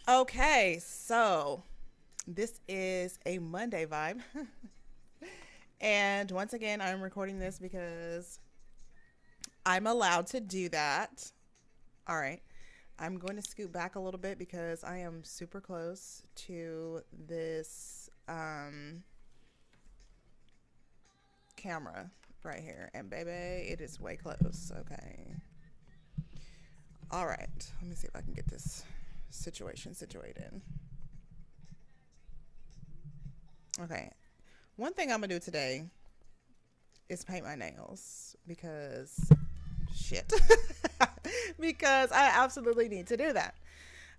Okay, so this is a Monday vibe. And once again, I'm recording this because I'm allowed to do that. All right. I'm going to scoot back a little bit because I am super close to this camera right here. And baby, it is way close. Okay. All right. Let me see if I can get this situation situated. Okay. One thing I'm going to do today is paint my nails because shit. Because I absolutely need to do that.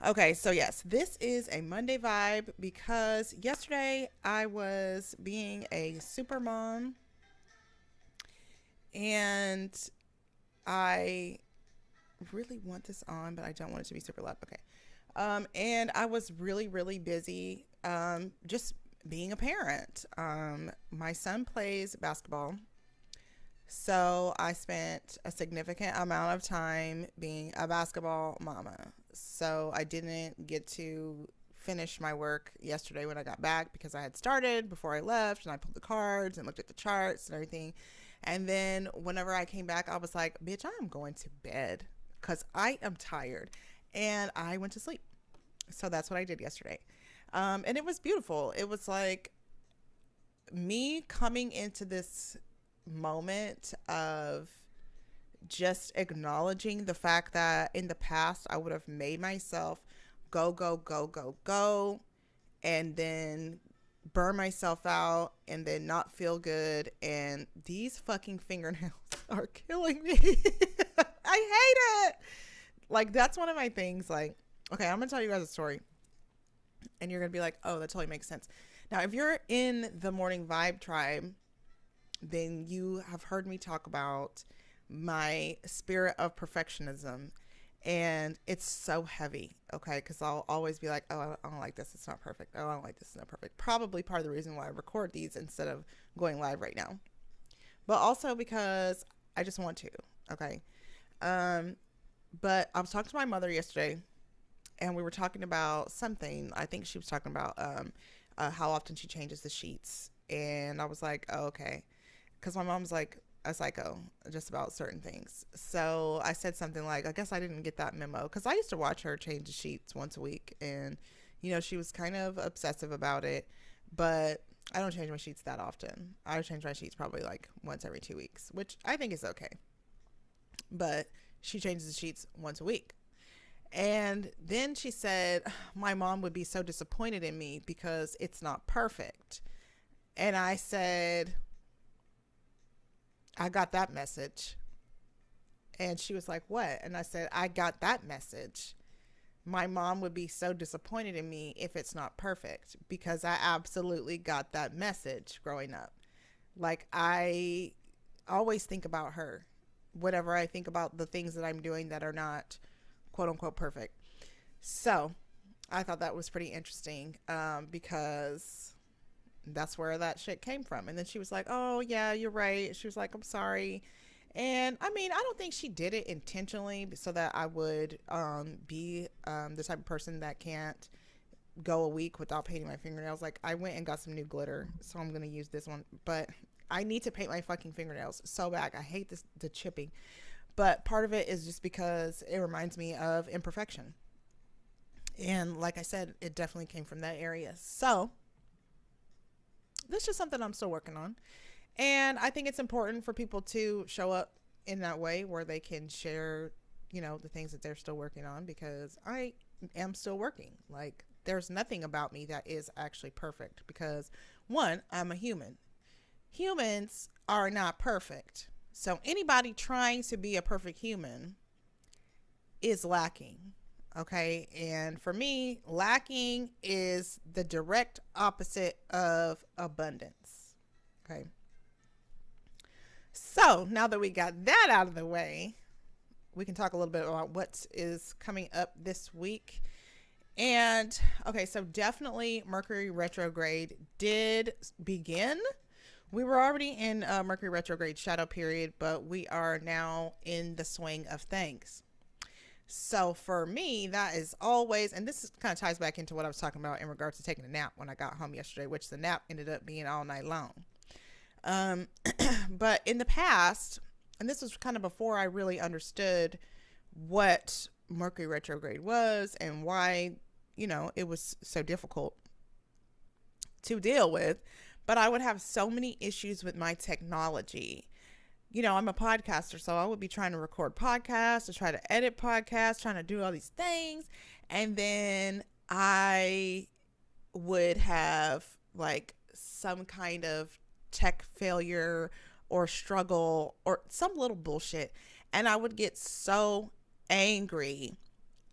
Okay, so yes, this is a Monday vibe because yesterday I was being a super mom and I really want this on, but I don't want it to be super loud. Okay. And I was really, really busy just being a parent. My son plays basketball. So I spent a significant amount of time being a basketball mama. So I didn't get to finish my work yesterday when I got back because I had started before I left and I pulled the cards and looked at the charts and everything. And then whenever I came back, I was like, bitch, I am going to bed because I am tired. And I went to sleep. So that's what I did yesterday. And it was beautiful. It was like me coming into this moment of just acknowledging the fact that in the past I would have made myself go, go, go, go, go, and then burn myself out and then not feel good. And these fucking fingernails are killing me. I hate it. Like, that's one of my things. Like, okay, I'm going to tell you guys a story. And you're going to be like, oh, that totally makes sense. Now, if you're in the Morning Vibe tribe, then you have heard me talk about my spirit of perfectionism. And it's so heavy, okay? Because I'll always be like, oh, I don't like this. It's not perfect. Oh, I don't like this. It's not perfect. Probably part of the reason why I record these instead of going live right now. But also because I just want to, okay? Um, but I was talking to my mother yesterday and we were talking about something. I think she was talking about how often she changes the sheets. And I was like, oh, okay. Because my mom's like a psycho just about certain things. So I said something like, I guess I didn't get that memo. Because I used to watch her change the sheets once a week. And, you know, she was kind of obsessive about it. But I don't change my sheets that often. I change my sheets probably like once every 2 weeks, which I think is okay. But she changes the sheets once a week. And then she said, my mom would be so disappointed in me because it's not perfect. And I said, I got that message. And she was like, what? And I said, I got that message. My mom would be so disappointed in me if it's not perfect because I absolutely got that message growing up. Like, I always think about her whenever I think about the things that I'm doing that are not quote unquote perfect. So I thought that was pretty interesting because that's where that shit came from. And then she was like, oh, yeah, you're right. She was like, I'm sorry. And I mean, I don't think she did it intentionally so that I would be the type of person that can't go a week without painting my fingernails. Like, I went and got some new glitter, so I'm going to use this one. But I need to paint my fucking fingernails so bad. I hate the chipping. But part of it is just because it reminds me of imperfection. And like I said, it definitely came from that area. So that's just something I'm still working on. And I think it's important for people to show up in that way where they can share, you know, the things that they're still working on because I am still working. Like, there's nothing about me that is actually perfect because, one, I'm a human. Humans are not perfect. So anybody trying to be a perfect human is lacking. Okay. And for me, lacking is the direct opposite of abundance. Okay. So now that we got that out of the way, we can talk a little bit about what is coming up this week. And okay, so definitely Mercury retrograde did begin. We were already in Mercury retrograde shadow period, but we are now in the swing of things. So for me, that is always, and this kind of ties back into what I was talking about in regards to taking a nap when I got home yesterday, which the nap ended up being all night long. Um, but in the past, and this was kind of before I really understood what Mercury retrograde was and why, it was so difficult to deal with, but I would have so many issues with my technology. I'm a podcaster, so I would be trying to record podcasts or try to edit podcasts, trying to do all these things. And then I would have like some kind of tech failure or struggle or some little bullshit. And I would get so angry.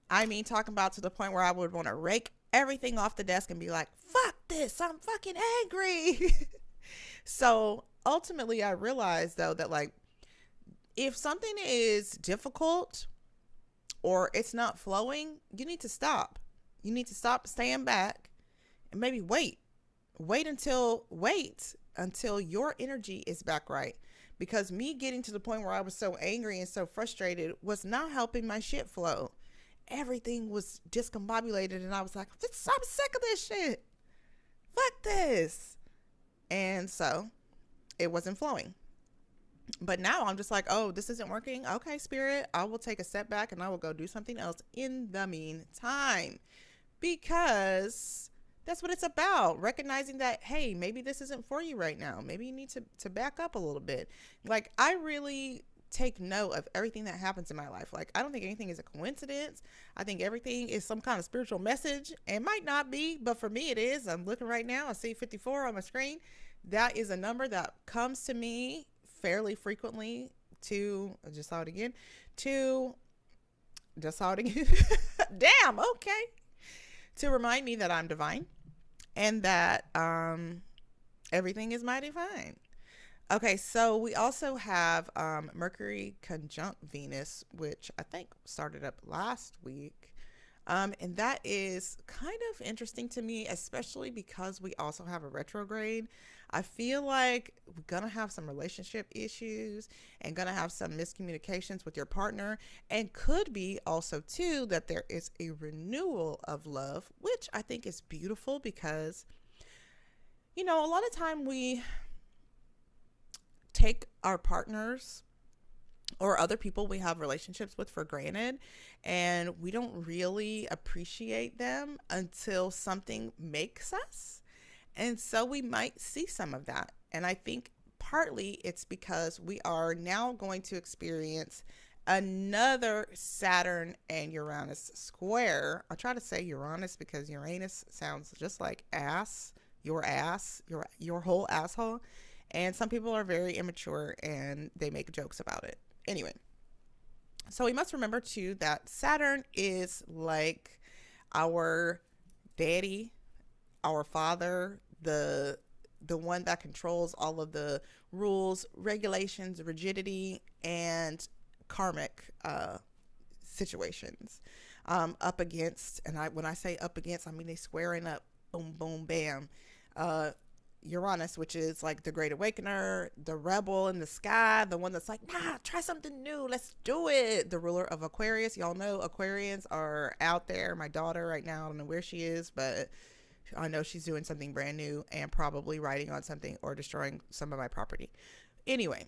I mean, talking about to the point where I would want to rake everything off the desk and be like, fuck this, I'm fucking angry. So ultimately, I realized though that like if something is difficult or it's not flowing, you need to stop. You need to stop, stand back, and maybe wait until your energy is back right. Because me getting to the point where I was so angry and so frustrated was not helping my shit flow. Everything was discombobulated, and I was like, I'm sick of this shit. Fuck this. And so it wasn't flowing. But now I'm just like, oh, this isn't working. Okay, spirit, I will take a step back and I will go do something else in the meantime. Because that's what it's about. Recognizing that, hey, maybe this isn't for you right now. Maybe you need to back up a little bit. Like, I really take note of everything that happens in my life. Like, I don't think anything is a coincidence. I think everything is some kind of spiritual message. It might not be, but for me it is. I'm looking right now. I see 54 on my screen. That is a number that comes to me fairly frequently just saw it again. Damn, okay. To remind me that I'm divine and that everything is mighty fine. Okay, so we also have Mercury conjunct Venus, which I think started up last week. And that is kind of interesting to me, especially because we also have a retrograde. I feel like we're going to have some relationship issues and going to have some miscommunications with your partner, and could be also too that there is a renewal of love, which I think is beautiful because, a lot of time we take our partners or other people we have relationships with for granted, and we don't really appreciate them until something makes us. And so we might see some of that. And I think partly it's because we are now going to experience another Saturn and Uranus square. I try to say Uranus because Uranus sounds just like ass, your whole asshole. And some people are very immature and they make jokes about it. Anyway, so we must remember too that Saturn is like our daddy, our father, the one that controls all of the rules, regulations, rigidity, and karmic situations. Up against, and when I say up against, I mean they squaring up, boom, boom, bam. Uranus, which is like the great awakener, the rebel in the sky, the one that's like, nah, try something new, let's do it. The ruler of Aquarius. Y'all know Aquarians are out there. My daughter right now, I don't know where she is, but I know she's doing something brand new and probably writing on something or destroying some of my property. Anyway,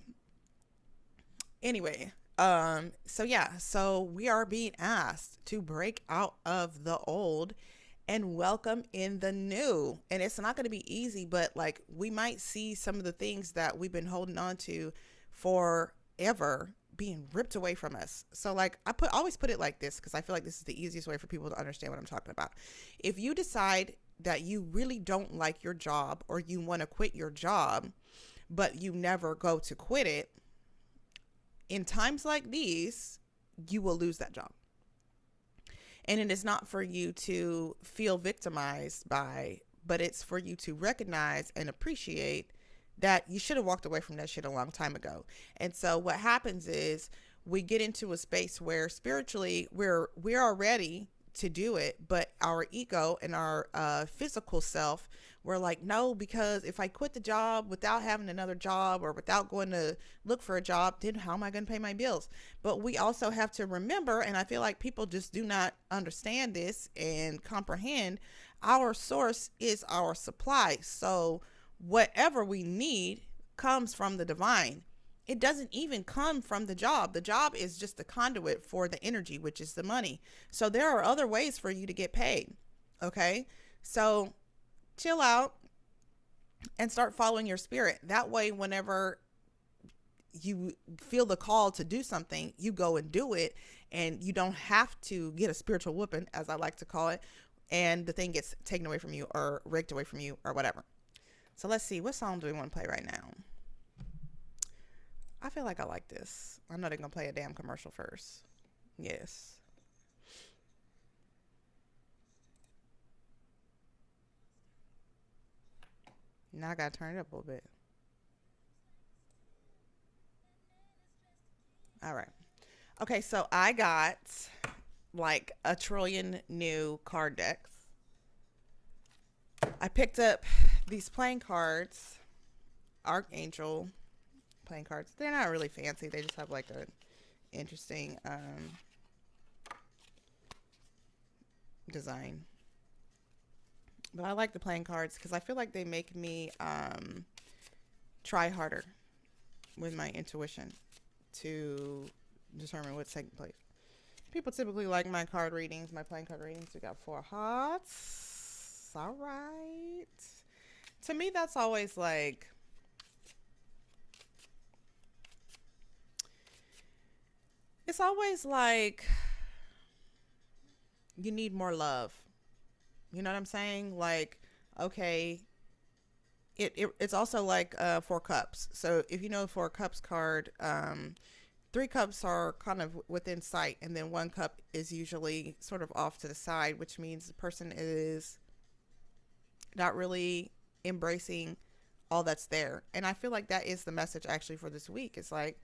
so we are being asked to break out of the old and welcome in the new. And it's not going to be easy, but like we might see some of the things that we've been holding on to forever being ripped away from us. So like always put it like this, because I feel like this is the easiest way for people to understand what I'm talking about. If you decide that you really don't like your job or you want to quit your job, but you never go to quit it, in times like these, you will lose that job. And it is not for you to feel victimized by, but it's for you to recognize and appreciate that you should have walked away from that shit a long time ago. And so what happens is we get into a space where spiritually we are ready to do it, but our ego and our physical self were like, no, because if I quit the job without having another job or without going to look for a job, then how am I going to pay my bills? But we also have to remember, and I feel like people just do not understand this and comprehend, our source is our supply. So whatever we need comes from the divine. It doesn't even come from the job. The job is just the conduit for the energy, which is the money. So there are other ways for you to get paid. Okay. So chill out and start following your spirit. That way, whenever you feel the call to do something, you go and do it, and you don't have to get a spiritual whooping, as I like to call it, and the thing gets taken away from you or raked away from you or whatever. So let's see, what song do we want to play right now? I feel like I like this. I'm not even gonna play a damn commercial first. Yes. Now I gotta turn it up a little bit. All right. Okay, so I got like a trillion new card decks. I picked up these playing cards, Archangel playing cards. They're not really fancy. They just have like a interesting design. But I like the playing cards because I feel like they make me try harder with my intuition to determine what's taking place. People typically like my card readings, my playing card readings. We got 4 hearts. All right. To me, that's always like, it's always like you need more love. You know what I'm saying? Like, okay, it's also like 4 cups. So if you know the 4 cups card, 3 cups are kind of within sight, and then 1 cup is usually sort of off to the side, which means the person is not really embracing all that's there. And I feel like that is the message actually for this week. It's like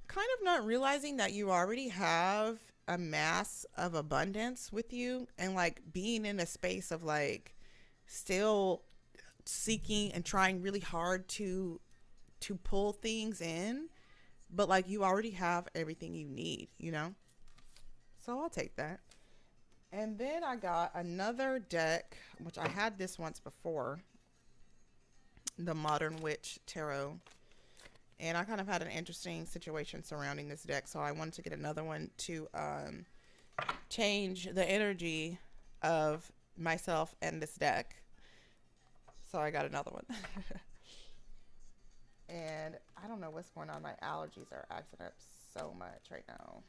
kind of not realizing that you already have a mass of abundance with you, and like being in a space of like still seeking and trying really hard to pull things in, but like you already have everything you need, you know? So I'll take that. And then I got another deck, which I had this once before, the Modern Witch Tarot. And I kind of had an interesting situation surrounding this deck, so I wanted to get another one to change the energy of myself and this deck. So I got another one. And I don't know what's going on. My allergies are acting up so much right now.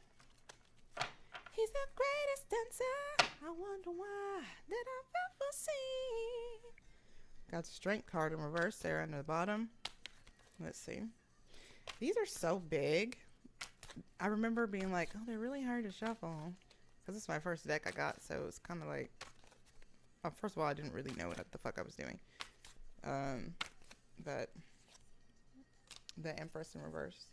He's the greatest dancer. I wonder why that I've ever seen. Got the Strength card in reverse there on the bottom. Let's see. These are so big. I remember being like, oh, they're really hard to shuffle. Because this is my first deck I got, so it's kind of like... Oh, first of all, I didn't really know what the fuck I was doing. But... the Empress in reverse.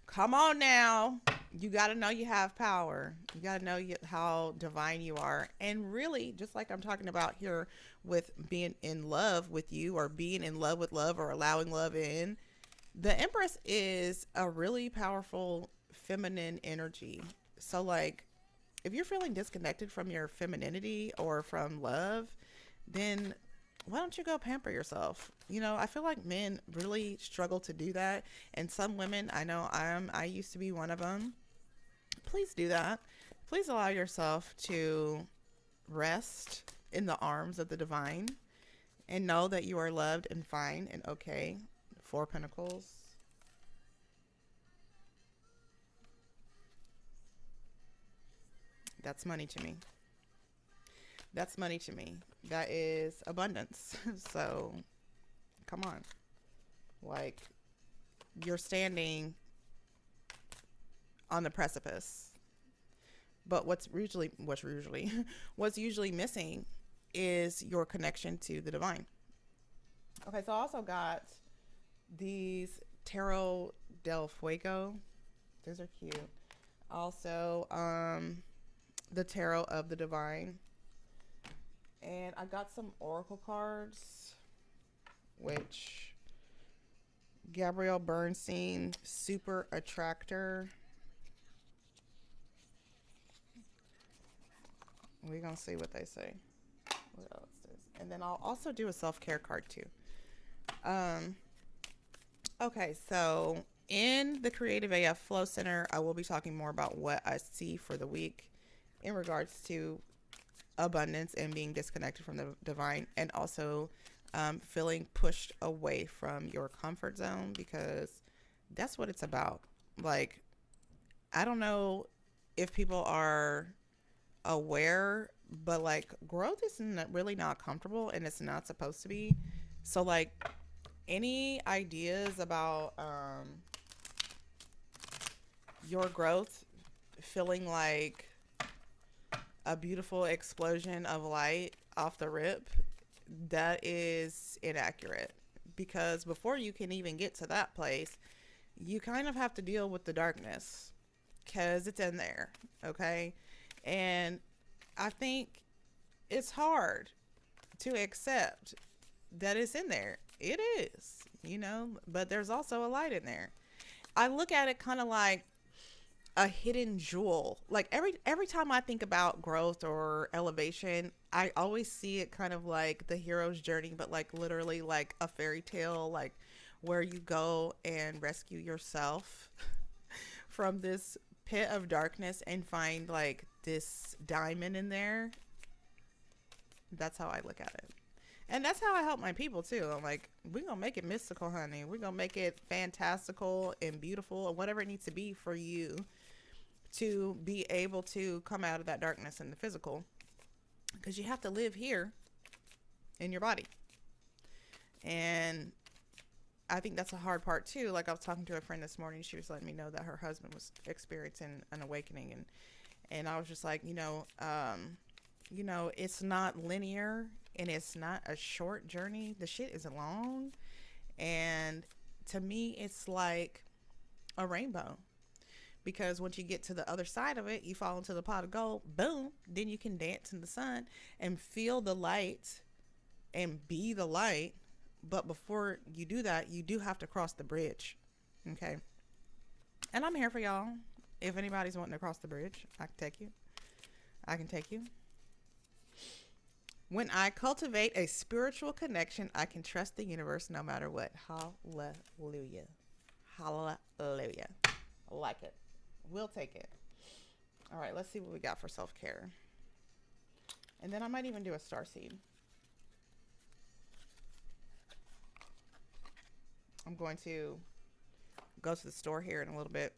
Come on now. You got to know you have power. You got to know how divine you are. And really, just like I'm talking about here with being in love with you, or being in love with love, or allowing love in, the Empress is a really powerful feminine energy. So like, if you're feeling disconnected from your femininity or from love, then why don't you go pamper yourself? You know, I feel like men really struggle to do that. And some women, I know I used to be one of them. Please do that. Please allow yourself to rest in the arms of the divine and know that you are loved and fine and okay. 4 Pentacles. That's money to me. That's money to me. That is abundance. So, come on. Like, you're standing on the precipice. But what's usually what's usually missing is your connection to the divine. Okay, so I also got these Tarot del Fuego. Those are cute. Also, the Tarot of the Divine. And I got some oracle cards, which Gabrielle Bernstein, Super Attractor. We're going to see what they say. What else is? And then I'll also do a self-care card too. Okay, so in the Creative AF Flow Center, I will be talking more about what I see for the week in regards to abundance and being disconnected from the divine, and also feeling pushed away from your comfort zone, because that's what it's about. Like, I don't know if people are aware, but like growth is really not comfortable, and it's not supposed to be. So like, any ideas about your growth feeling like a beautiful explosion of light off the rip, that is inaccurate, because before you can even get to that place, you kind of have to deal with the darkness, because it's in there. Okay. And I think it's hard to accept that it's in there. It is, but there's also a light in there. I look at it kind of like a hidden jewel. Like every time I think about growth or elevation, I always see it kind of like the hero's journey, but like literally like a fairy tale, like where you go and rescue yourself from this pit of darkness and find like this diamond in there. That's how I look at it. And that's how I help my people too. I'm like, we're going to make it mystical, honey. We're going to make it fantastical and beautiful, and whatever it needs to be for you to be able to come out of that darkness in the physical. Because you have to live here in your body. And I think that's a hard part too. Like, I was talking to a friend this morning. She was letting me know that her husband was experiencing an awakening. And I was just like, it's not linear. And it's not a short journey. The shit is long. And to me, it's like a rainbow. Because once you get to the other side of it, you fall into the pot of gold. Boom. Then you can dance in the sun and feel the light and be the light. But before you do that, you do have to cross the bridge. Okay. And I'm here for y'all. If anybody's wanting to cross the bridge, I can take you. I can take you. When I cultivate a spiritual connection, I can trust the universe no matter what. Hallelujah. Hallelujah. I like it. We'll take it. All right, let's see what we got for self-care. And then I might even do a starseed. I'm going to go to the store here in a little bit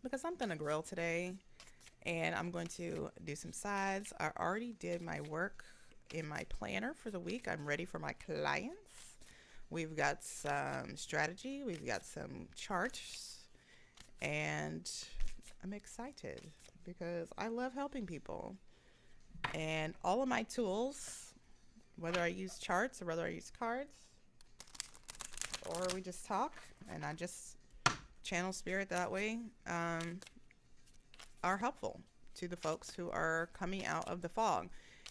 because I'm going to grill today. And I'm going to do some sides. I already did my work in my planner for the week. I'm ready for my clients. We've got some strategy. We've got some charts. And I'm excited because I love helping people. And all of my tools, whether I use charts or whether I use cards, or we just talk and I just channel spirit that way, are helpful to the folks who are coming out of the fog.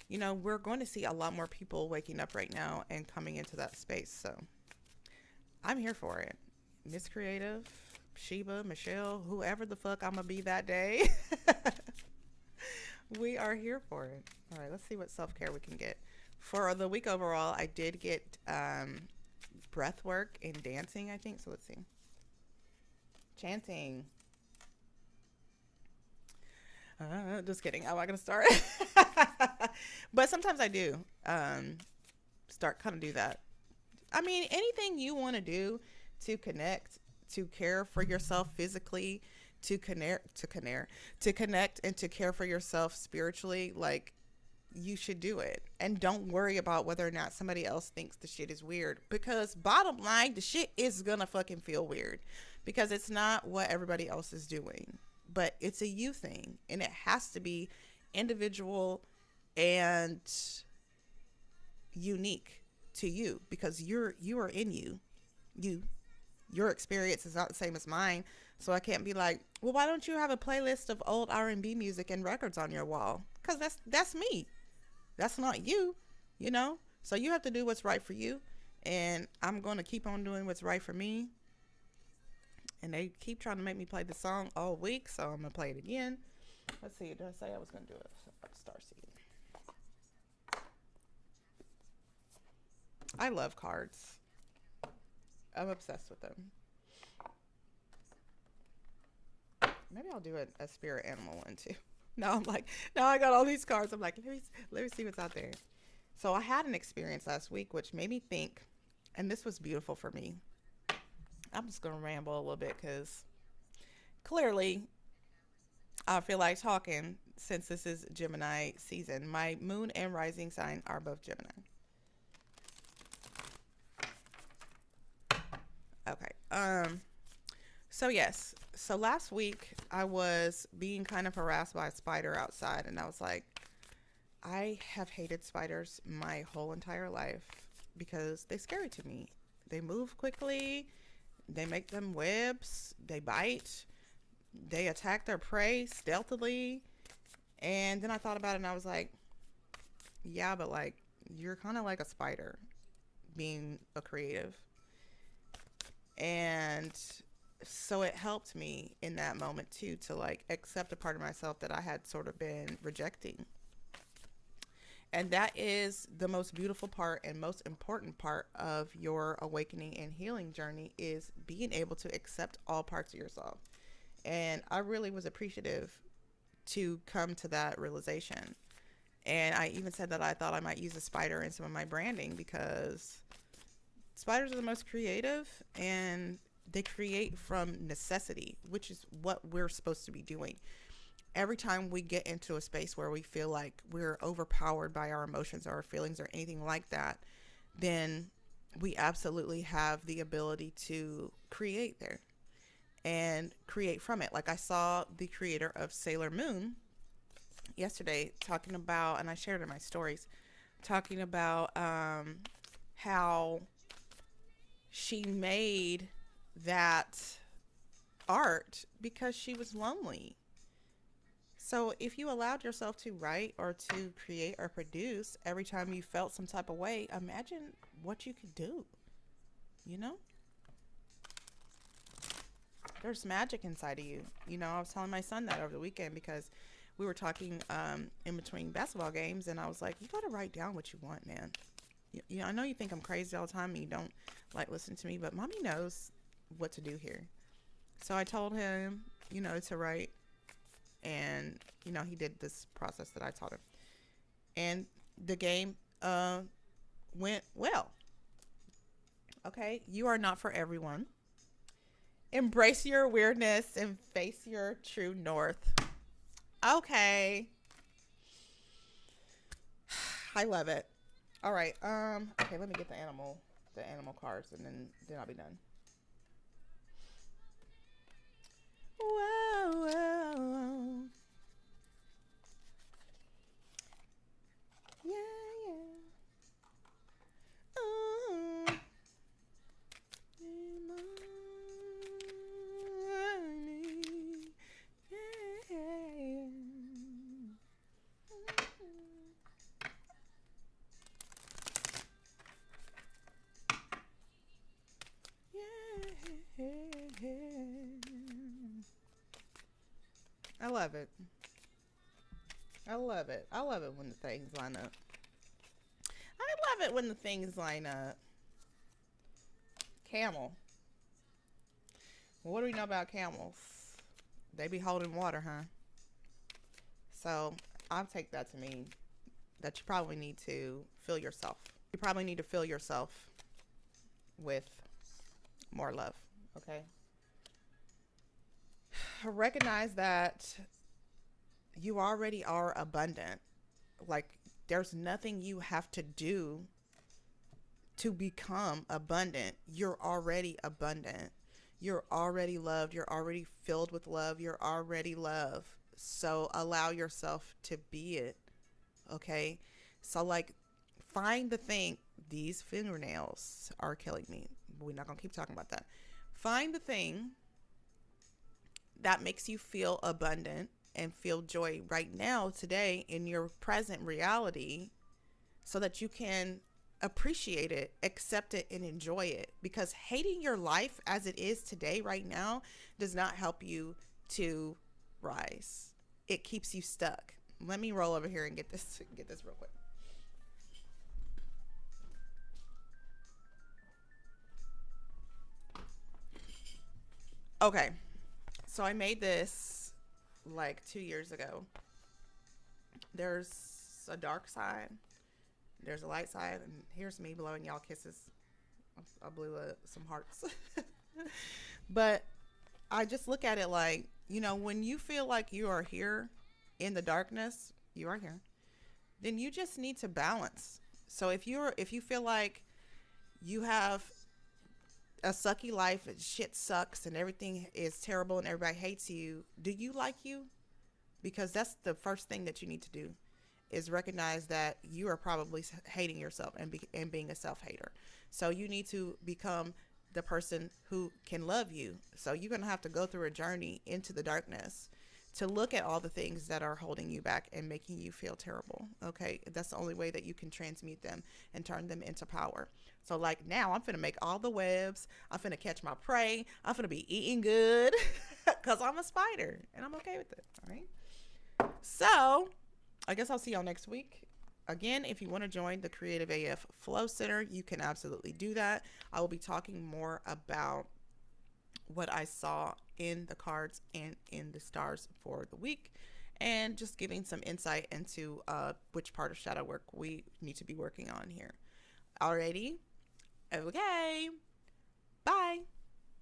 We're going to see a lot more people waking up right now and coming into that space. So I'm here for it. Miss Creative, Sheba, Michelle, whoever the fuck I'm going to be that day. We are here for it. All right, let's see what self-care we can get. For the week overall, I did get breath work and dancing, I think. So let's see. Chanting. Just kidding. I'm not going to start. But sometimes I do start kind of do that. I mean, anything you want to do to connect, to care for yourself physically, to connect and to care for yourself spiritually, like, you should do it. And don't worry about whether or not somebody else thinks the shit is weird, because bottom line, the shit is gonna fucking feel weird because it's not what everybody else is doing. But it's a you thing, and it has to be individual and unique to you, because you are in you. Your experience is not the same as mine, So I can't be like, well, why don't you have a playlist of old R&B music and records on your wall? Because that's me. That's not you, you know? So you have to do what's right for you. And I'm going to keep on doing what's right for me. And they keep trying to make me play the song all week, so I'm going to play it again. Let's see. Did I say I was going to do it? Starseed. I love cards. I'm obsessed with them. Maybe I'll do a spirit animal one too. Now I'm like, now I got all these cards. I'm like, let me see what's out there. So I had an experience last week which made me think, and this was beautiful for me. I'm just going to ramble a little bit because clearly I feel like talking since this is Gemini season. My moon and rising sign are both Gemini. Okay. So yes. So last week I was being kind of harassed by a spider outside, and I was like, I have hated spiders my whole entire life because they're scary to me. They move quickly. They make them webs. They bite. They attack their prey stealthily. And then I thought about it and I was like, yeah, but like, you're kind of like a spider being a creative. And so it helped me in that moment too to like accept a part of myself that I had sort of been rejecting. And that is the most beautiful part and most important part of your awakening and healing journey, is being able to accept all parts of yourself. And I really was appreciative to come to that realization. And I even said that I thought I might use a spider in some of my branding because spiders are the most creative and they create from necessity, which is what we're supposed to be doing. Every time we get into a space where we feel like we're overpowered by our emotions or our feelings or anything like that, then we absolutely have the ability to create there and create from it. Like I saw the creator of Sailor Moon yesterday talking about, and I shared in my stories, talking about how she made that art because she was lonely. So if you allowed yourself to write or to create or produce every time you felt some type of way, imagine what you could do, you know? There's magic inside of you. You know, I was telling my son that over the weekend because we were talking in between basketball games, and I was like, you got to write down what you want, man. You know, I know you think I'm crazy all the time and you don't like listening to me, but mommy knows what to do here. So I told him, you know, to write. And, you know, he did this process that I taught him. And the game went well. Okay, you are not for everyone. Embrace your weirdness and face your true north. Okay. I love it. All right. Okay, let me get the animal cards, and then I'll be done. Whoa, whoa, whoa. Yeah, yeah. Oh. I love it. I love it. I love it when the things line up. I love it when the things line up. Camel. Well, what do we know about camels? They be holding water, huh? So I'll take that to mean that you probably need to fill yourself. You probably need to fill yourself with more love, okay? Recognize that you already are abundant. Like, there's nothing you have to do to become abundant. You're already abundant. You're already loved. You're already filled with love. You're already love. So allow yourself to be it. Okay? So, like, find the thing. These fingernails are killing me. We're not going to keep talking about that. Find the thing that makes you feel abundant and feel joy right now, today, in your present reality, so that you can appreciate it, accept it, and enjoy it. Because hating your life as it is today, right now, does not help you to rise. It keeps you stuck. Let me roll over here and get this real quick. Okay, so I made this like 2 years ago. There's a dark side, there's a light side, and here's me blowing y'all kisses. I blew some hearts. But I just look at it like, when you feel like you are here in the darkness, you are here. Then you just need to balance. So if you feel like you have a sucky life and shit sucks and everything is terrible and everybody hates you, do you like you? Because that's the first thing that you need to do, is recognize that you are probably hating yourself and being a self-hater. So you need to become the person who can love you. So you're going to have to go through a journey into the darkness to look at all the things that are holding you back and making you feel terrible. Okay, that's the only way that you can transmute them and turn them into power. So like now I'm finna make all the webs, I'm finna catch my prey, I'm finna be eating good because I'm a spider and I'm okay with it. All right, so I guess I'll see y'all next week. Again, if you want to join the Creative AF Flow Center, you can absolutely do that. I will be talking more about what I saw in the cards and in the stars for the week, and just giving some insight into which part of shadow work we need to be working on here. Alrighty. Okay. Bye.